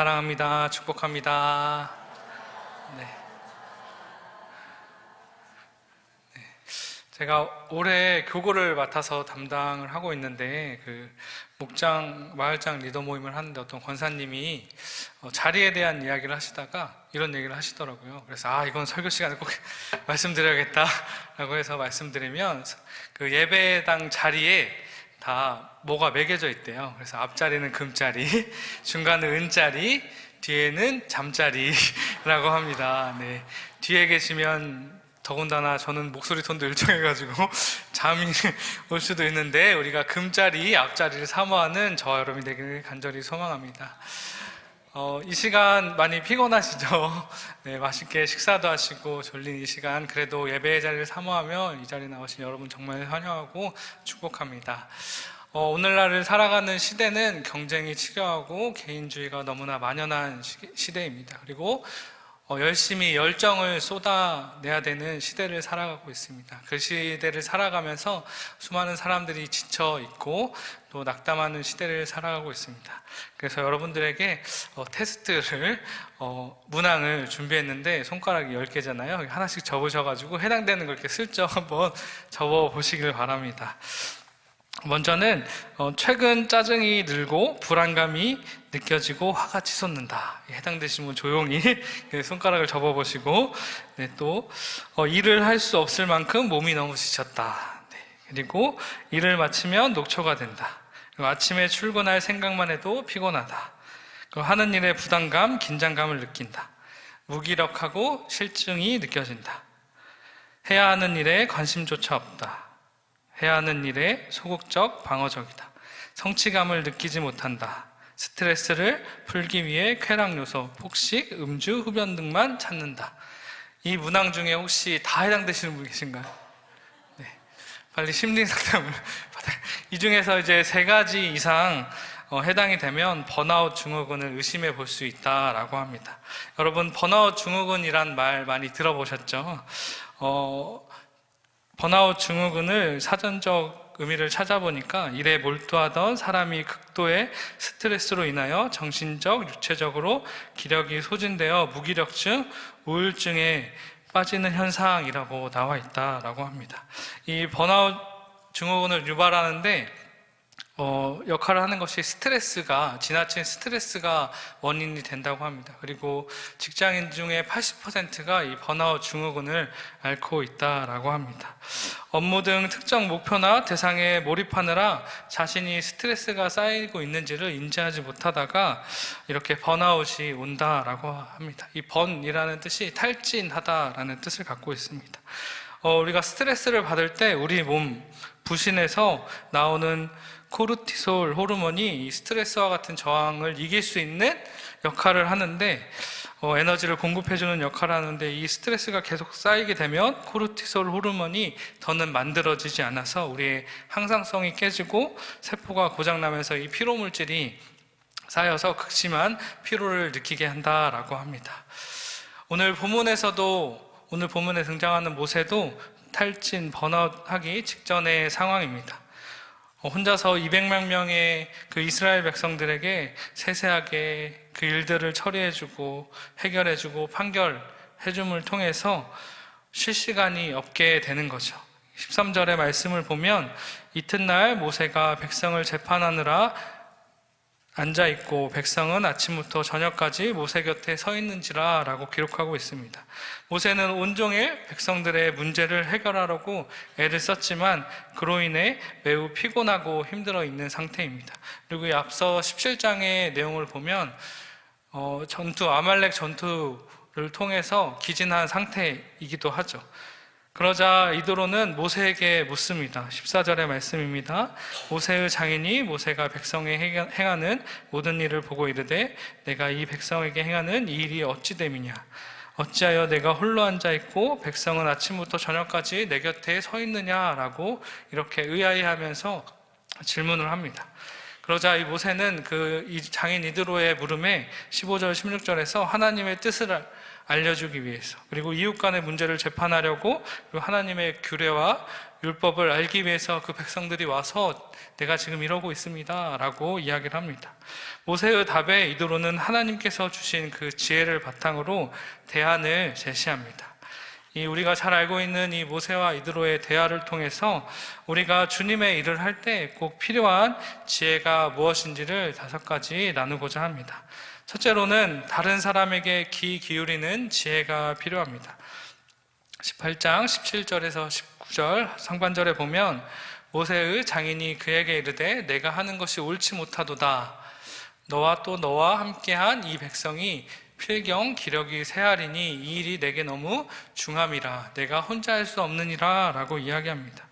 사랑합니다. 축복합니다. 네. 제가 올해 교구를 맡아서 담당을 하고 있는데 목장, 마을장 리더 모임을 하는데 어떤 권사님이 자리에 대한 이야기를 하시다가 이런 얘기를 하시더라고요. 그래서 이건 설교 시간에 꼭 말씀드려야겠다 라고 해서 말씀드리면 그 예배당 자리에 다 뭐가 매겨져 있대요. 그래서 앞자리는 금자리, 중간은 은자리, 뒤에는 잠자리라고 합니다. 네. 뒤에 계시면 더군다나 저는 목소리 톤도 일정해가지고 잠이 올 수도 있는데 우리가 금자리, 앞자리를 사모하는 저와 여러분이 되기를 간절히 소망합니다. 이 시간 많이 피곤하시죠? 네, 맛있게 식사도 하시고 졸린 이 시간 그래도 예배의 자리를 사모하며 이 자리에 나오신 여러분 정말 환영하고 축복합니다. 오늘날을 살아가는 시대는 경쟁이 치열하고 개인주의가 너무나 만연한 시대입니다. 그리고 열심히 열정을 쏟아내야 되는 시대를 살아가고 있습니다. 그 시대를 살아가면서 수많은 사람들이 지쳐있고 또 낙담하는 시대를 살아가고 있습니다. 그래서 여러분들에게 테스트를 문항을 준비했는데 손가락이 10개잖아요. 하나씩 접으셔가지고 해당되는 걸 이렇게 슬쩍 한번 접어보시길 바랍니다. 먼저는 최근 짜증이 늘고 불안감이 느껴지고 화가 치솟는다. 해당되신 분 조용히 손가락을 접어보시고, 네, 또 일을 할 수 없을 만큼 몸이 너무 지쳤다. 네, 그리고 일을 마치면 녹초가 된다. 그리고 아침에 출근할 생각만 해도 피곤하다. 그리고 하는 일에 부담감, 긴장감을 느낀다. 무기력하고 실증이 느껴진다. 해야 하는 일에 관심조차 없다. 해야 하는 일에 소극적, 방어적이다. 성취감을 느끼지 못한다. 스트레스를 풀기 위해 쾌락 요소, 폭식, 음주, 흡연 등만 찾는다. 이 문항 중에 혹시 다 해당되시는 분 계신가요? 네. 빨리 심리 상담을 받아요. 이 중에서 이제 3가지 이상 해당이 되면 번아웃 증후군을 의심해 볼 수 있다라고 합니다. 여러분, 번아웃 증후군이란 말 많이 들어보셨죠? 번아웃 증후군을 사전적 의미를 찾아보니까 일에 몰두하던 사람이 극도의 스트레스로 인하여 정신적, 육체적으로 기력이 소진되어 무기력증, 우울증에 빠지는 현상이라고 나와 있다라고 합니다. 이 번아웃 증후군을 유발하는데 역할을 하는 것이 지나친 스트레스가 원인이 된다고 합니다. 그리고 직장인 중에 80%가 이 번아웃 증후군을 앓고 있다라고 합니다. 업무 등 특정 목표나 대상에 몰입하느라 자신이 스트레스가 쌓이고 있는지를 인지하지 못하다가 이렇게 번아웃이 온다라고 합니다. 이 번이라는 뜻이 탈진하다라는 뜻을 갖고 있습니다. 우리가 스트레스를 받을 때 우리 몸 부신에서 나오는 코르티솔 호르몬이 이 스트레스와 같은 저항을 이길 수 있는 역할을 하는데 에너지를 공급해주는 역할을 하는데 이 스트레스가 계속 쌓이게 되면 코르티솔 호르몬이 더는 만들어지지 않아서 우리의 항상성이 깨지고 세포가 고장나면서 이 피로물질이 쌓여서 극심한 피로를 느끼게 한다라고 합니다. 오늘 본문에 등장하는 모세도 탈진, 번아웃하기 직전의 상황입니다. 혼자서 200만 명의 그 이스라엘 백성들에게 세세하게 그 일들을 처리해주고 해결해주고 판결해줌을 통해서 쉴 시간이 없게 되는 거죠. 13절의 말씀을 보면 이튿날 모세가 백성을 재판하느라 앉아있고 백성은 아침부터 저녁까지 모세 곁에 서 있는지라 라고 기록하고 있습니다. 모세는 온종일 백성들의 문제를 해결하려고 애를 썼지만 그로 인해 매우 피곤하고 힘들어 있는 상태입니다. 그리고 이 앞서 17장의 내용을 보면 아말렉 전투를 통해서 기진한 상태이기도 하죠. 그러자 이도로는 모세에게 묻습니다. 14절의 말씀입니다. 모세의 장인이 모세가 백성에 행하는 모든 일을 보고 이르되 내가 이 백성에게 행하는 이 일이 어찌 됨이냐? 어찌하여 내가 홀로 앉아있고 백성은 아침부터 저녁까지 내 곁에 서 있느냐라고 이렇게 의아해하면서 질문을 합니다. 그러자 이 모세는 이 장인 이드로의 물음에 15절, 16절에서 하나님의 뜻을 알려주기 위해서, 그리고 이웃 간의 문제를 재판하려고, 그리고 하나님의 규례와 율법을 알기 위해서 그 백성들이 와서 내가 지금 이러고 있습니다 라고 이야기를 합니다. 모세의 답에 이드로는 하나님께서 주신 그 지혜를 바탕으로 대안을 제시합니다. 우리가 잘 알고 있는 이 모세와 이드로의 대화를 통해서 우리가 주님의 일을 할 때 꼭 필요한 지혜가 무엇인지를 5가지 나누고자 합니다. 첫째로는 다른 사람에게 귀 기울이는 지혜가 필요합니다. 18장 17절에서 19절 상반절에 보면 모세의 장인이 그에게 이르되 내가 하는 것이 옳지 못하도다. 너와 또 너와 함께한 이 백성이 필경 기력이 쇠하리니 이 일이 내게 너무 중함이라. 내가 혼자 할 수 없느니라 라고 이야기합니다.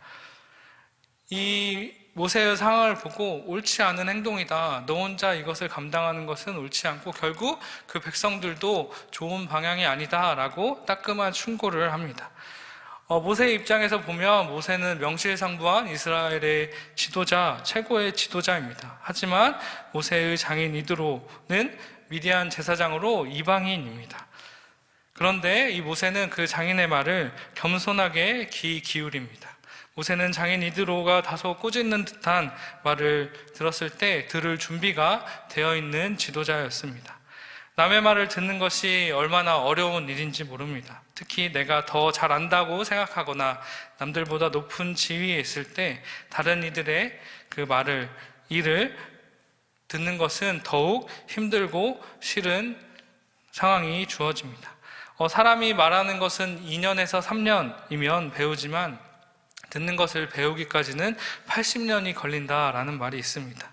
이 모세의 상황을 보고 옳지 않은 행동이다, 너 혼자 이것을 감당하는 것은 옳지 않고 결국 그 백성들도 좋은 방향이 아니다 라고 따끔한 충고를 합니다. 모세의 입장에서 보면 모세는 명실상부한 이스라엘의 지도자, 최고의 지도자입니다. 하지만 모세의 장인 이드로는 미디안 제사장으로 이방인입니다. 그런데 이 모세는 그 장인의 말을 겸손하게 귀 기울입니다. 모세는 장인 이드로가 다소 꾸짖는 듯한 말을 들었을 때 들을 준비가 되어 있는 지도자였습니다. 남의 말을 듣는 것이 얼마나 어려운 일인지 모릅니다. 특히 내가 더 잘 안다고 생각하거나 남들보다 높은 지위에 있을 때 다른 이들의 그 일을 듣는 것은 더욱 힘들고 싫은 상황이 주어집니다. 사람이 말하는 것은 2년에서 3년이면 배우지만 듣는 것을 배우기까지는 80년이 걸린다라는 말이 있습니다.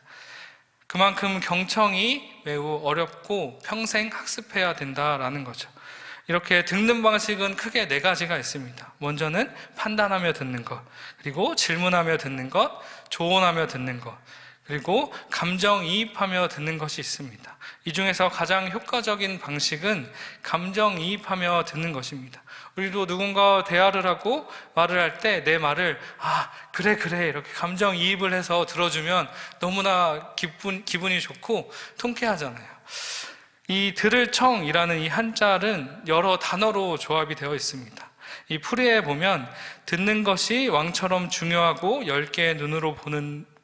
그만큼 경청이 매우 어렵고 평생 학습해야 된다라는 거죠. 이렇게 듣는 방식은 크게 4가지가 있습니다. 먼저는 판단하며 듣는 것, 그리고 질문하며 듣는 것, 조언하며 듣는 것, 그리고 감정이입하며 듣는 것이 있습니다. 이 중에서 가장 효과적인 방식은 감정이입하며 듣는 것입니다. 우리도 누군가와 대화를 하고 말을 할 때 내 말을 그래 이렇게 감정이입을 해서 들어주면 너무나 기분이 좋고 통쾌하잖아요. 이 들을 청이라는 이 한자는 여러 단어로 조합이 되어 있습니다. 이 풀이에 보면 듣는 것이 왕처럼 중요하고 10개의 눈으로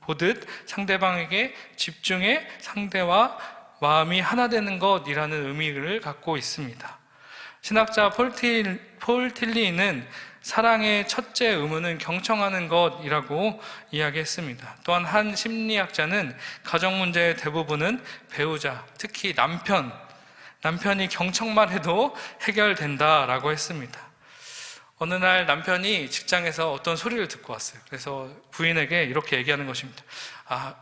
보듯 상대방에게 집중해 상대와 마음이 하나 되는 것이라는 의미를 갖고 있습니다. 신학자 폴 틸리는 사랑의 첫째 의무는 경청하는 것이라고 이야기했습니다. 또한 한 심리학자는 가정 문제의 대부분은 배우자, 특히 남편이 경청만 해도 해결된다라고 했습니다. 어느 날 남편이 직장에서 어떤 소리를 듣고 왔어요. 그래서 부인에게 이렇게 얘기하는 것입니다.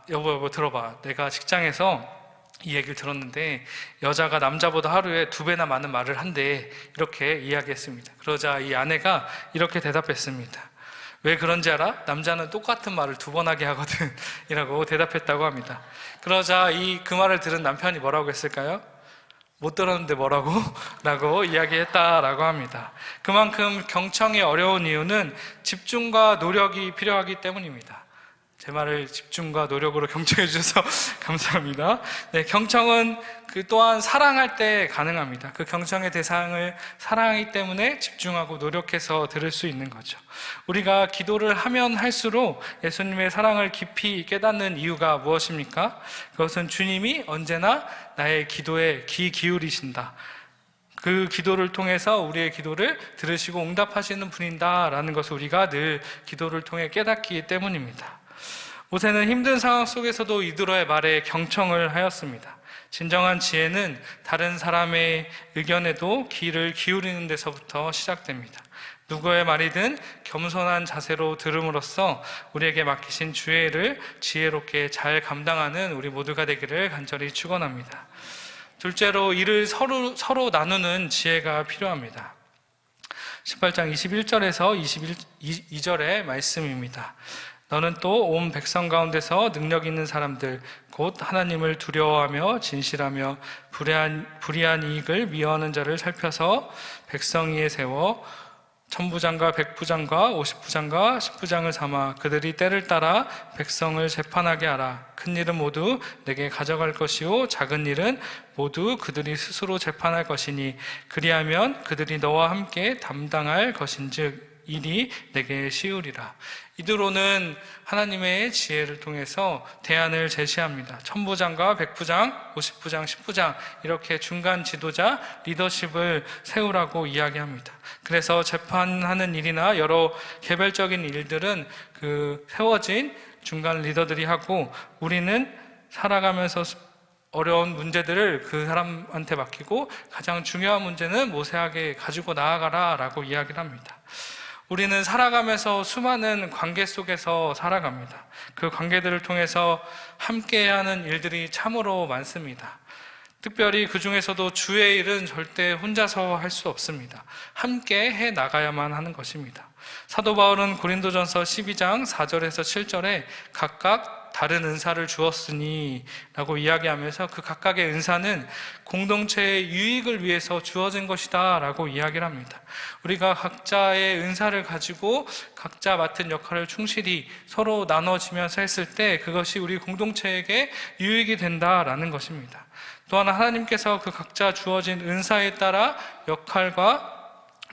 여보 들어봐. 내가 직장에서 이 얘기를 들었는데 여자가 남자보다 하루에 2배나 많은 말을 한대. 이렇게 이야기했습니다. 그러자 이 아내가 이렇게 대답했습니다. 왜 그런지 알아? 남자는 똑같은 말을 2번 하게 하거든 이라고 대답했다고 합니다. 그러자 그 말을 들은 남편이 뭐라고 했을까요? 못 들었는데 뭐라고? 라고 이야기했다라고 합니다. 그만큼 경청이 어려운 이유는 집중과 노력이 필요하기 때문입니다. 제 말을 집중과 노력으로 경청해 주셔서 감사합니다. 네, 경청은 또한 사랑할 때 가능합니다. 그 경청의 대상을 사랑하기 때문에 집중하고 노력해서 들을 수 있는 거죠. 우리가 기도를 하면 할수록 예수님의 사랑을 깊이 깨닫는 이유가 무엇입니까? 그것은 주님이 언제나 나의 기도에 귀 기울이신다. 그 기도를 통해서 우리의 기도를 들으시고 응답하시는 분이다라는 것을 우리가 늘 기도를 통해 깨닫기 때문입니다. 모세는 힘든 상황 속에서도 이드로의 말에 경청을 하였습니다. 진정한 지혜는 다른 사람의 의견에도 귀를 기울이는 데서부터 시작됩니다. 누구의 말이든 겸손한 자세로 들음으로써 우리에게 맡기신 주의 일을 지혜롭게 잘 감당하는 우리 모두가 되기를 간절히 축원합니다. 둘째로 일을 서로 나누는 지혜가 필요합니다. 18장 21절에서 22절의 말씀입니다. 너는 또 온 백성 가운데서 능력 있는 사람들 곧 하나님을 두려워하며 진실하며 불의한 이익을 미워하는 자를 살펴서 백성 위에 세워 천부장과 백부장과 50부장과 10부장을 삼아 그들이 때를 따라 백성을 재판하게 하라. 큰 일은 모두 내게 가져갈 것이요 작은 일은 모두 그들이 스스로 재판할 것이니 그리하면 그들이 너와 함께 담당할 것인즉 일이 내게 쉬우리라. 이드로는 하나님의 지혜를 통해서 대안을 제시합니다. 천부장과 백부장, 50부장, 10부장 이렇게 중간 지도자 리더십을 세우라고 이야기합니다. 그래서 재판하는 일이나 여러 개별적인 일들은 그 세워진 중간 리더들이 하고 우리는 살아가면서 어려운 문제들을 그 사람한테 맡기고 가장 중요한 문제는 모세에게 가지고 나아가라 라고 이야기를 합니다. 우리는 살아가면서 수많은 관계 속에서 살아갑니다. 그 관계들을 통해서 함께하는 일들이 참으로 많습니다. 특별히 그 중에서도 주의 일은 절대 혼자서 할 수 없습니다. 함께 해 나가야만 하는 것입니다. 사도 바울은 고린도전서 12장 4절에서 7절에 각각 다른 은사를 주었으니 라고 이야기하면서 그 각각의 은사는 공동체의 유익을 위해서 주어진 것이다 라고 이야기를 합니다. 우리가 각자의 은사를 가지고 각자 맡은 역할을 충실히 서로 나눠지면서 했을 때 그것이 우리 공동체에게 유익이 된다라는 것입니다. 또한 하나님께서 그 각자 주어진 은사에 따라 역할과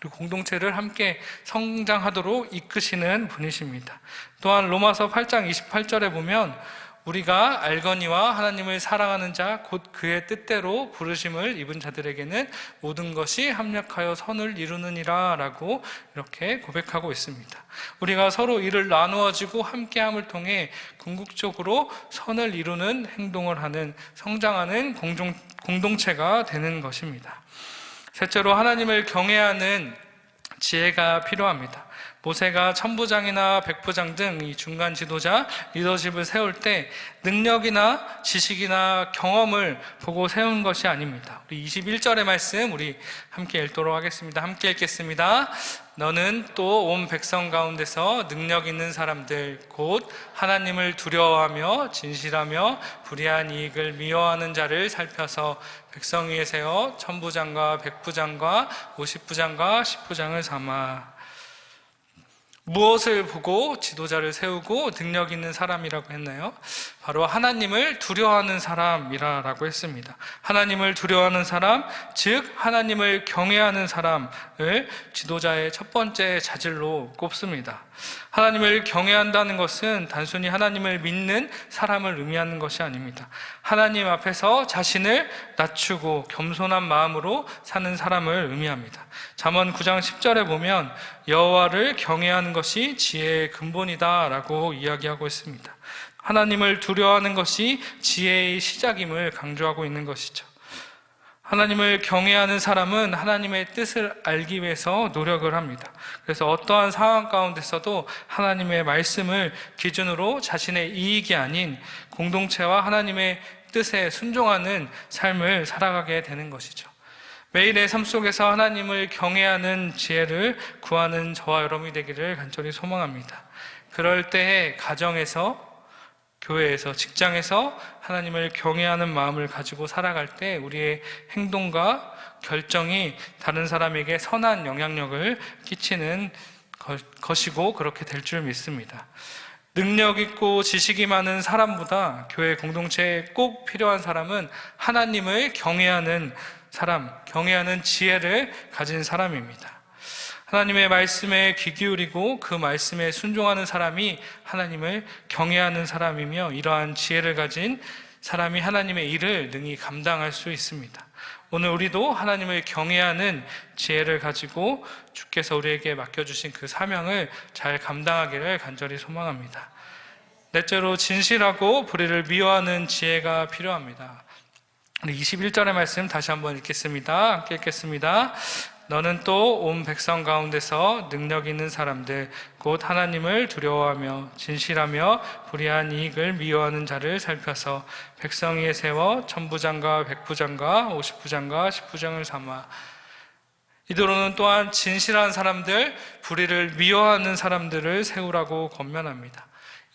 그리고 공동체를 함께 성장하도록 이끄시는 분이십니다. 또한 로마서 8장 28절에 보면 우리가 알거니와 하나님을 사랑하는 자 곧 그의 뜻대로 부르심을 입은 자들에게는 모든 것이 합력하여 선을 이루느니라 라고 이렇게 고백하고 있습니다. 우리가 서로 일을 나누어지고 함께함을 통해 궁극적으로 선을 이루는 행동을 하는 성장하는 공동체가 되는 것입니다. 셋째로 하나님을 경외하는 지혜가 필요합니다. 모세가 천부장이나 백부장 등 이 중간 지도자 리더십을 세울 때 능력이나 지식이나 경험을 보고 세운 것이 아닙니다. 우리 21절의 말씀 우리 함께 읽도록 하겠습니다. 함께 읽겠습니다. 너는 또 온 백성 가운데서 능력 있는 사람들 곧 하나님을 두려워하며 진실하며 불의한 이익을 미워하는 자를 살펴서 백성 위에 세워 천부장과 백부장과 50부장과 10부장을 삼아. 무엇을 보고 지도자를 세우고 능력 있는 사람이라고 했나요? 바로 하나님을 두려워하는 사람이라고 했습니다. 하나님을 두려워하는 사람, 즉 하나님을 경외하는 사람을 지도자의 첫 번째 자질로 꼽습니다. 하나님을 경외한다는 것은 단순히 하나님을 믿는 사람을 의미하는 것이 아닙니다. 하나님 앞에서 자신을 낮추고 겸손한 마음으로 사는 사람을 의미합니다. 잠언 9장 10절에 보면 여호와를 경외하는 것이 지혜의 근본이다 라고 이야기하고 있습니다. 하나님을 두려워하는 것이 지혜의 시작임을 강조하고 있는 것이죠. 하나님을 경외하는 사람은 하나님의 뜻을 알기 위해서 노력을 합니다. 그래서 어떠한 상황 가운데서도 하나님의 말씀을 기준으로 자신의 이익이 아닌 공동체와 하나님의 뜻에 순종하는 삶을 살아가게 되는 것이죠. 매일의 삶 속에서 하나님을 경외하는 지혜를 구하는 저와 여러분이 되기를 간절히 소망합니다. 그럴 때에 가정에서, 교회에서, 직장에서 하나님을 경외하는 마음을 가지고 살아갈 때 우리의 행동과 결정이 다른 사람에게 선한 영향력을 끼치는 것이고 그렇게 될 줄 믿습니다. 능력 있고 지식이 많은 사람보다 교회 공동체에 꼭 필요한 사람은 하나님을 경외하는 사람, 경외하는 지혜를 가진 사람입니다. 하나님의 말씀에 귀 기울이고 그 말씀에 순종하는 사람이 하나님을 경외하는 사람이며 이러한 지혜를 가진 사람이 하나님의 일을 능히 감당할 수 있습니다. 오늘 우리도 하나님을 경외하는 지혜를 가지고 주께서 우리에게 맡겨주신 그 사명을 잘 감당하기를 간절히 소망합니다. 넷째로 진실하고 불의를 미워하는 지혜가 필요합니다. 우리 21절의 말씀 다시 한번 읽겠습니다. 함께 읽겠습니다. 너는 또 온 백성 가운데서 능력 있는 사람들 곧 하나님을 두려워하며 진실하며 불의한 이익을 미워하는 자를 살펴서 백성 위에 세워 천부장과 백부장과 50부장과 10부장을 삼아. 이도로는 또한 진실한 사람들, 불의를 미워하는 사람들을 세우라고 권면합니다.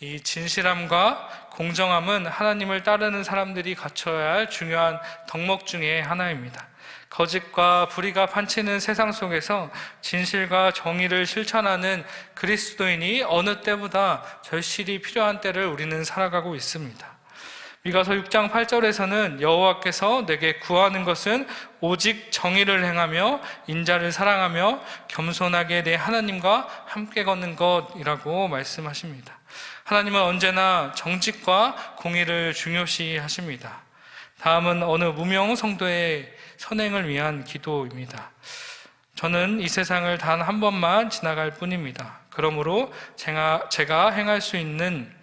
이 진실함과 공정함은 하나님을 따르는 사람들이 갖춰야 할 중요한 덕목 중에 하나입니다. 거짓과 불의가 판치는 세상 속에서 진실과 정의를 실천하는 그리스도인이 어느 때보다 절실히 필요한 때를 우리는 살아가고 있습니다. 미가서 6장 8절에서는 여호와께서 내게 구하는 것은 오직 정의를 행하며 인자를 사랑하며 겸손하게 내 하나님과 함께 걷는 것이라고 말씀하십니다. 하나님은 언제나 정직과 공의를 중요시 하십니다. 다음은 어느 무명 성도의 선행을 위한 기도입니다. 저는 이 세상을 단 한 번만 지나갈 뿐입니다. 그러므로 제가 행할 수 있는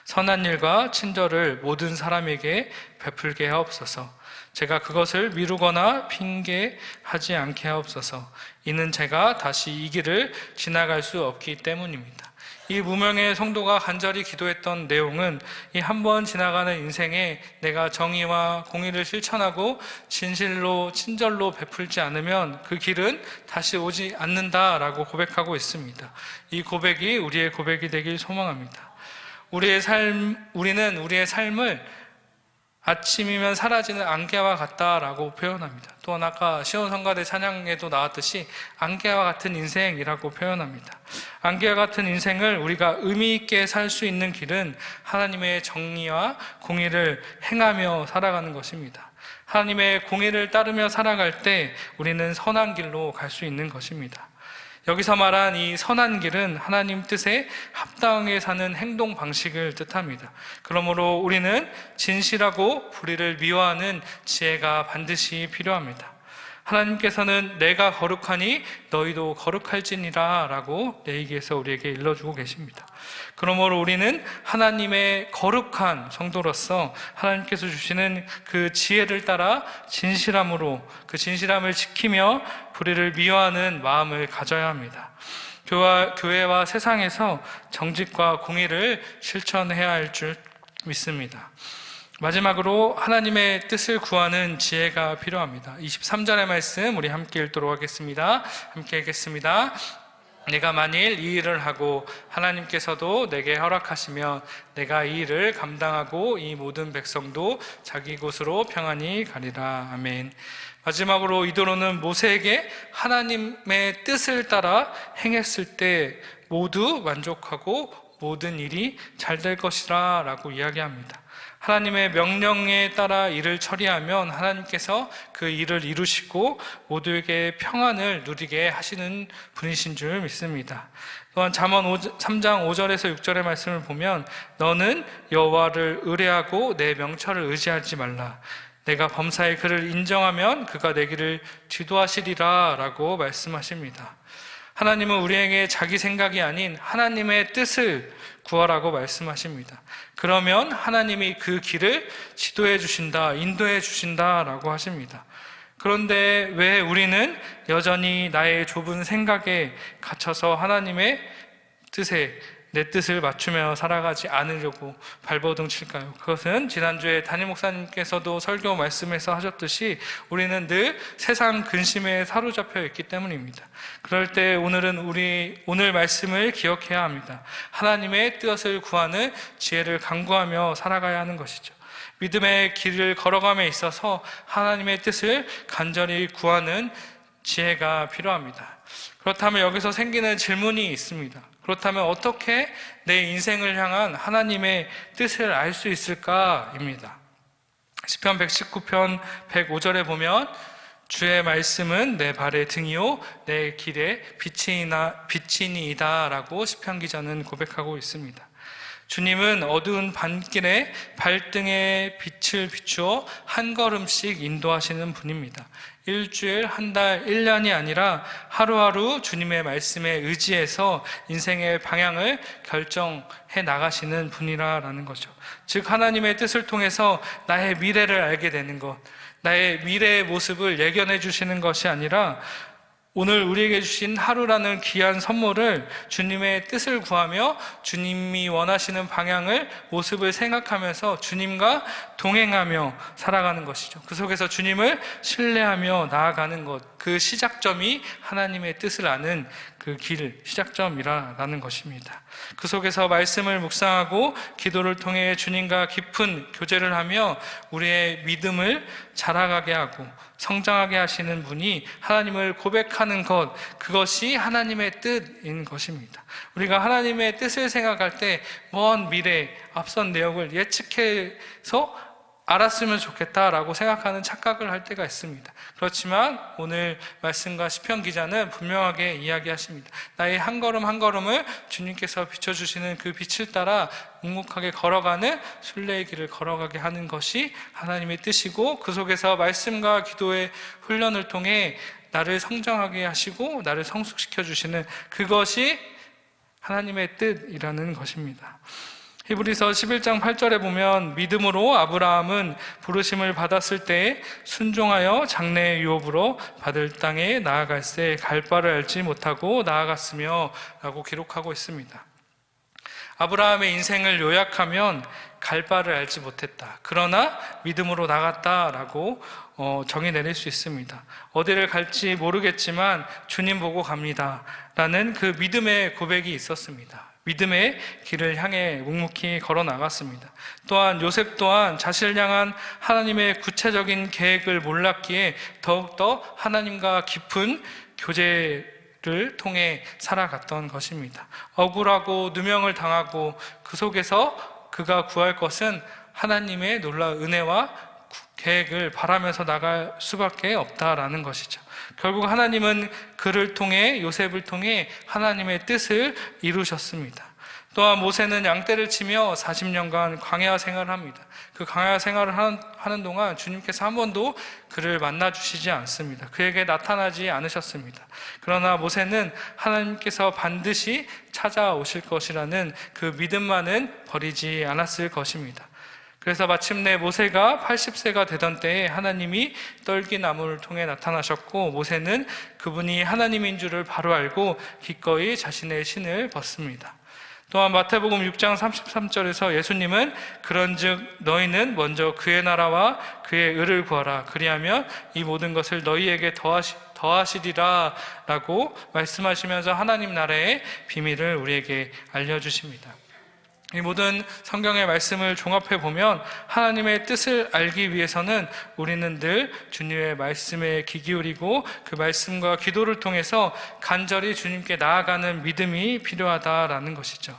선한 일과 친절을 모든 사람에게 베풀게 하옵소서. 제가 그것을 미루거나 핑계하지 않게 하옵소서. 이는 제가 다시 이 길을 지나갈 수 없기 때문입니다. 이 무명의 성도가 간절히 기도했던 내용은 이 한 번 지나가는 인생에 내가 정의와 공의를 실천하고 진실로 친절로 베풀지 않으면 그 길은 다시 오지 않는다라고 고백하고 있습니다. 이 고백이 우리의 고백이 되길 소망합니다. 우리는 우리의 삶을 아침이면 사라지는 안개와 같다라고 표현합니다. 또한 아까 시온성가대 찬양에도 나왔듯이 안개와 같은 인생이라고 표현합니다. 안개와 같은 인생을 우리가 의미 있게 살 수 있는 길은 하나님의 정의와 공의를 행하며 살아가는 것입니다. 하나님의 공의를 따르며 살아갈 때 우리는 선한 길로 갈 수 있는 것입니다. 여기서 말한 이 선한 길은 하나님 뜻에 합당하게 사는 행동 방식을 뜻합니다. 그러므로 우리는 진실하고 불의를 미워하는 지혜가 반드시 필요합니다. 하나님께서는 내가 거룩하니 너희도 거룩할지니라 라고 레위기에서 우리에게 일러주고 계십니다. 그러므로 우리는 하나님의 거룩한 성도로서 하나님께서 주시는 그 지혜를 따라 진실함으로 그 진실함을 지키며 불의를 미워하는 마음을 가져야 합니다. 교회와 세상에서 정직과 공의를 실천해야 할 줄 믿습니다. 마지막으로 하나님의 뜻을 구하는 지혜가 필요합니다. 23절의 말씀 우리 함께 읽도록 하겠습니다. 함께 읽겠습니다. 내가 만일 이 일을 하고 하나님께서도 내게 허락하시면 내가 이 일을 감당하고 이 모든 백성도 자기 곳으로 평안히 가리라. 아멘. 마지막으로 이도로는 모세에게 하나님의 뜻을 따라 행했을 때 모두 만족하고 모든 일이 잘 될 것이라 라고 이야기합니다. 하나님의 명령에 따라 일을 처리하면 하나님께서 그 일을 이루시고 모두에게 평안을 누리게 하시는 분이신 줄 믿습니다. 또한 잠언 3장 5절에서 6절의 말씀을 보면 너는 여호와를 의뢰하고 내 명철을 의지하지 말라. 내가 범사에 그를 인정하면 그가 내 길을 지도하시리라 라고 말씀하십니다. 하나님은 우리에게 자기 생각이 아닌 하나님의 뜻을 구하라고 말씀하십니다. 그러면 하나님이 그 길을 지도해 주신다, 인도해 주신다라고 하십니다. 그런데 왜 우리는 여전히 나의 좁은 생각에 갇혀서 하나님의 뜻에 내 뜻을 맞추며 살아가지 않으려고 발버둥 칠까요? 그것은 지난주에 담임 목사님께서도 설교 말씀에서 하셨듯이 우리는 늘 세상 근심에 사로잡혀 있기 때문입니다. 그럴 때 오늘 말씀을 기억해야 합니다. 하나님의 뜻을 구하는 지혜를 간구하며 살아가야 하는 것이죠. 믿음의 길을 걸어감에 있어서 하나님의 뜻을 간절히 구하는 지혜가 필요합니다. 그렇다면 여기서 생기는 질문이 있습니다. 그렇다면 어떻게 내 인생을 향한 하나님의 뜻을 알 수 있을까입니다. 시편 119편 105절에 보면 주의 말씀은 내 발의 등이요 내 길에 빛이니이다 라고 시편 기자는 고백하고 있습니다. 주님은 어두운 밤길에 발등에 빛을 비추어 한 걸음씩 인도하시는 분입니다. 일주일, 한 달, 1년이 아니라 하루하루 주님의 말씀에 의지해서 인생의 방향을 결정해 나가시는 분이라는 거죠. 즉 하나님의 뜻을 통해서 나의 미래를 알게 되는 것, 나의 미래의 모습을 예견해 주시는 것이 아니라 오늘 우리에게 주신 하루라는 귀한 선물을 주님의 뜻을 구하며 주님이 원하시는 방향을, 모습을 생각하면서 주님과 동행하며 살아가는 것이죠. 그 속에서 주님을 신뢰하며 나아가는 것, 그 시작점이 하나님의 뜻을 아는 그 길, 시작점이라는 것입니다. 그 속에서 말씀을 묵상하고 기도를 통해 주님과 깊은 교제를 하며 우리의 믿음을 자라가게 하고 성장하게 하시는 분이 하나님을 고백하는 것, 그것이 하나님의 뜻인 것입니다. 우리가 하나님의 뜻을 생각할 때 먼 미래, 앞선 내역을 예측해서 알았으면 좋겠다라고 생각하는 착각을 할 때가 있습니다. 그렇지만 오늘 말씀과 시편 기자는 분명하게 이야기하십니다. 나의 한 걸음 한 걸음을 주님께서 비춰주시는 그 빛을 따라 묵묵하게 걸어가는 순례의 길을 걸어가게 하는 것이 하나님의 뜻이고, 그 속에서 말씀과 기도의 훈련을 통해 나를 성장하게 하시고 나를 성숙시켜 주시는 그것이 하나님의 뜻이라는 것입니다. 히브리서 11장 8절에 보면 믿음으로 아브라함은 부르심을 받았을 때 순종하여 장래의 유업으로 받을 땅에 나아갈새 갈 바를 알지 못하고 나아갔으며 라고 기록하고 있습니다. 아브라함의 인생을 요약하면 갈 바를 알지 못했다, 그러나 믿음으로 나갔다라고 정의 내릴 수 있습니다. 어디를 갈지 모르겠지만 주님 보고 갑니다 라는 그 믿음의 고백이 있었습니다. 믿음의 길을 향해 묵묵히 걸어 나갔습니다. 또한 요셉 또한 자신을 향한 하나님의 구체적인 계획을 몰랐기에 더욱더 하나님과 깊은 교제를 통해 살아갔던 것입니다. 억울하고 누명을 당하고 그 속에서 그가 구할 것은 하나님의 놀라운 은혜와 계획을 바라면서 나갈 수밖에 없다라는 것이죠. 결국 하나님은 그를 통해, 요셉을 통해 하나님의 뜻을 이루셨습니다. 또한 모세는 양떼를 치며 40년간 광야 생활을 합니다. 그 광야 생활을 하는 동안 주님께서 한 번도 그를 만나주시지 않습니다. 그에게 나타나지 않으셨습니다. 그러나 모세는 하나님께서 반드시 찾아오실 것이라는 그 믿음만은 버리지 않았을 것입니다. 그래서 마침내 모세가 80세가 되던 때에 하나님이 떨기나무를 통해 나타나셨고, 모세는 그분이 하나님인 줄을 바로 알고 기꺼이 자신의 신을 벗습니다. 또한 마태복음 6장 33절에서 예수님은 그런즉 너희는 먼저 그의 나라와 그의 의를 구하라, 그리하면 이 모든 것을 너희에게 더하시리라 라고 말씀하시면서 하나님 나라의 비밀을 우리에게 알려주십니다. 이 모든 성경의 말씀을 종합해 보면 하나님의 뜻을 알기 위해서는 우리는 늘 주님의 말씀에 귀 기울이고 그 말씀과 기도를 통해서 간절히 주님께 나아가는 믿음이 필요하다라는 것이죠.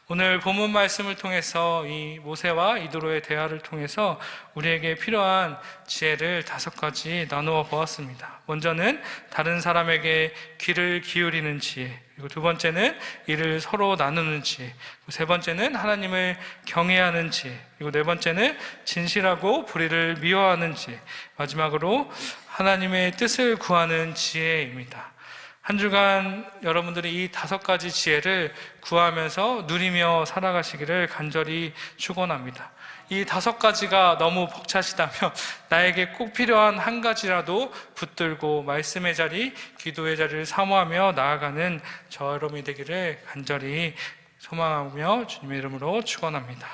오늘 본문 말씀을 통해서 이 모세와 이도로의 대화를 통해서 우리에게 필요한 지혜를 5가지 나누어 보았습니다. 먼저는 다른 사람에게 귀를 기울이는 지혜, 그리고 2번째는 이를 서로 나누는 지혜, 그리고 3번째는 하나님을 경외하는 지혜, 그리고 4번째는 진실하고 불의를 미워하는 지혜, 마지막으로 하나님의 뜻을 구하는 지혜입니다. 한 주간 여러분들이 이 5가지 지혜를 구하면서 누리며 살아가시기를 간절히 축원합니다. 이 5가지가 너무 벅차시다면 나에게 꼭 필요한 한 가지라도 붙들고 말씀의 자리, 기도의 자리를 사모하며 나아가는 저 여러분이 되기를 간절히 소망하며 주님의 이름으로 축원합니다.